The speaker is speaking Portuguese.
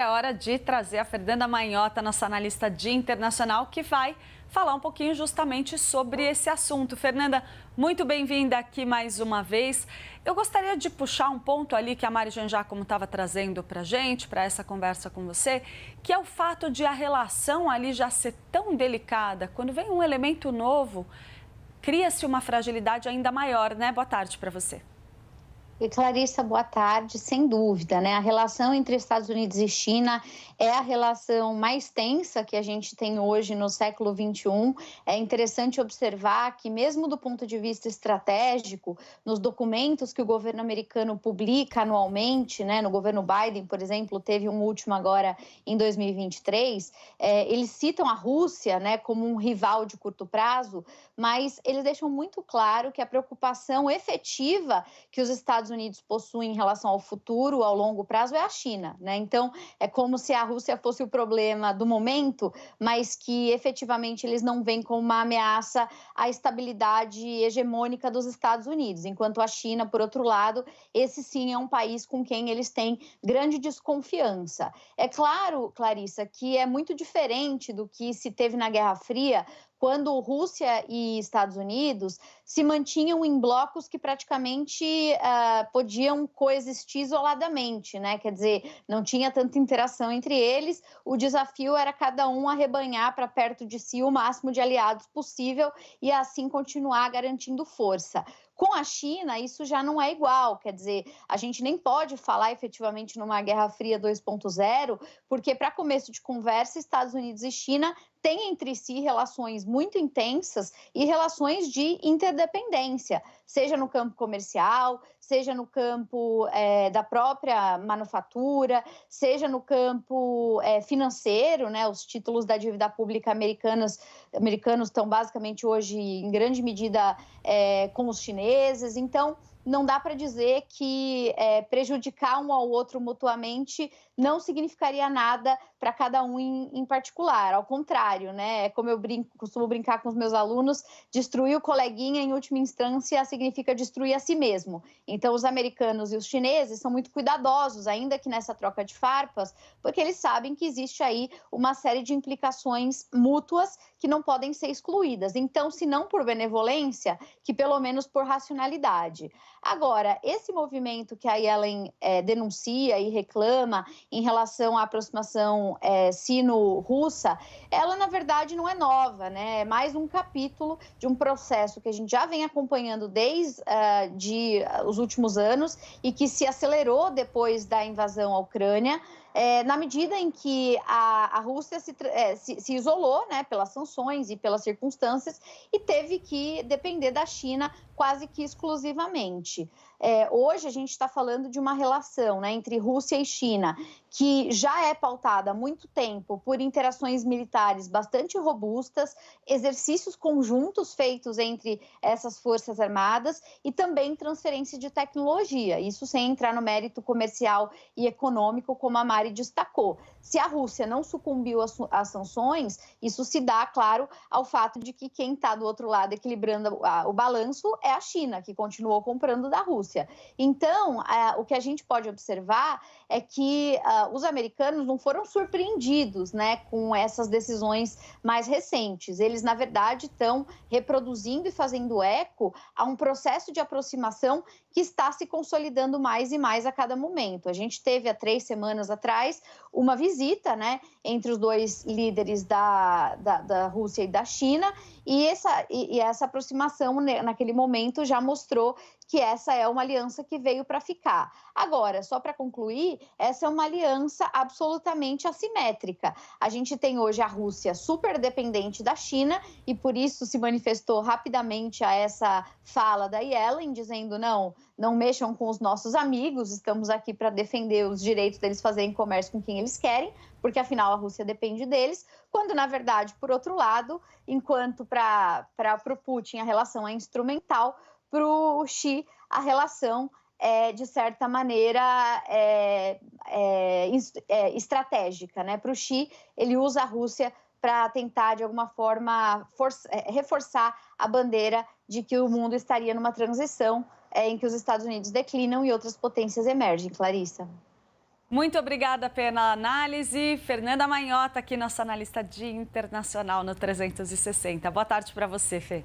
É hora de trazer a Fernanda Manhota, nossa analista de internacional, que vai falar um pouquinho justamente sobre esse assunto. Fernanda, muito bem-vinda aqui mais uma vez. Eu gostaria de puxar um ponto ali que a Mari Giangiacomo estava trazendo para a gente, para essa conversa com você, que é o fato de a relação ali já ser tão delicada. Quando vem um elemento novo, cria-se uma fragilidade ainda maior, né? Boa tarde para você. E Clarissa, boa tarde. Sem dúvida, né? A relação entre Estados Unidos e China é a relação mais tensa que a gente tem hoje no século XXI. É interessante observar que, mesmo do ponto de vista estratégico, nos documentos que o governo americano publica anualmente, né? No governo Biden, por exemplo, teve um último agora em 2023, eles citam a Rússia, né, como um rival de curto prazo, mas eles deixam muito claro que a preocupação efetiva que os Estados Unidos possuem em relação ao futuro, ao longo prazo, é a China, né? Então, é como se a Rússia fosse o problema do momento, mas que efetivamente eles não veem como uma ameaça à estabilidade hegemônica dos Estados Unidos, enquanto a China, por outro lado, esse sim é um país com quem eles têm grande desconfiança. É claro, Clarissa, que é muito diferente do que se teve na Guerra Fria, quando Rússia e Estados Unidos se mantinham em blocos que praticamente podiam coexistir isoladamente, né? Quer dizer, não tinha tanta interação entre eles, o desafio era cada um arrebanhar para perto de si o máximo de aliados possível e assim continuar garantindo força. Com a China, isso já não é igual, quer dizer, a gente nem pode falar efetivamente numa Guerra Fria 2.0, porque para começo de conversa, Estados Unidos e China têm entre si relações muito intensas e relações de interdependência, seja no campo comercial, seja no campo da própria manufatura, seja no campo financeiro, né? Os títulos da dívida pública americanos estão basicamente hoje, em grande medida, com os chineses. Então, não dá para dizer que prejudicar um ao outro mutuamente não significaria nada para cada um em particular. Ao contrário, né? Como eu costumo brincar com os meus alunos, destruir o coleguinha, em última instância, significa destruir a si mesmo. Então, os americanos e os chineses são muito cuidadosos, ainda que nessa troca de farpas, porque eles sabem que existe aí uma série de implicações mútuas que não podem ser excluídas. Então, se não por benevolência, que pelo menos por racionalidade. Agora, esse movimento que a Yellen denuncia e reclama em relação à aproximação sino-russa, ela, na verdade, não é nova, né? É mais um capítulo de um processo que a gente já vem acompanhando desde os últimos anos e que se acelerou depois da invasão à Ucrânia, na medida em que a Rússia se isolou, né, pelas sanções e pelas circunstâncias e teve que depender da China quase que exclusivamente. Hoje a gente está falando de uma relação, né, entre Rússia e China que já é pautada há muito tempo por interações militares bastante robustas, exercícios conjuntos feitos entre essas forças armadas e também transferência de tecnologia, isso sem entrar no mérito comercial e econômico, como a Mari destacou. Se a Rússia não sucumbiu às sanções, isso se dá, claro, ao fato de que quem está do outro lado equilibrando o balanço é a China, que continuou comprando da Rússia. Então, o que a gente pode observar é que os americanos não foram surpreendidos, né, com essas decisões mais recentes. Eles, na verdade, estão reproduzindo e fazendo eco a um processo de aproximação que está se consolidando mais e mais a cada momento. A gente teve, há 3 semanas atrás, uma visita, né, entre os dois líderes da Rússia e da China, e essa aproximação, naquele momento, já mostrou que essa é uma aliança que veio para ficar. Agora, só para concluir, essa é uma aliança absolutamente assimétrica. A gente tem hoje a Rússia super dependente da China e por isso se manifestou rapidamente a essa fala da Yellen, dizendo não mexam com os nossos amigos, estamos aqui para defender os direitos deles fazerem comércio com quem eles querem, porque afinal a Rússia depende deles, quando na verdade, por outro lado, enquanto para o Putin a relação é instrumental, para o Xi a relação de certa maneira, estratégica, né? Para o Xi, ele usa a Rússia para tentar, de alguma forma, reforçar a bandeira de que o mundo estaria numa transição em que os Estados Unidos declinam e outras potências emergem, Clarissa. Muito obrigada pela análise. Fernanda Manhota, aqui nossa analista de internacional no 360. Boa tarde para você, Fê.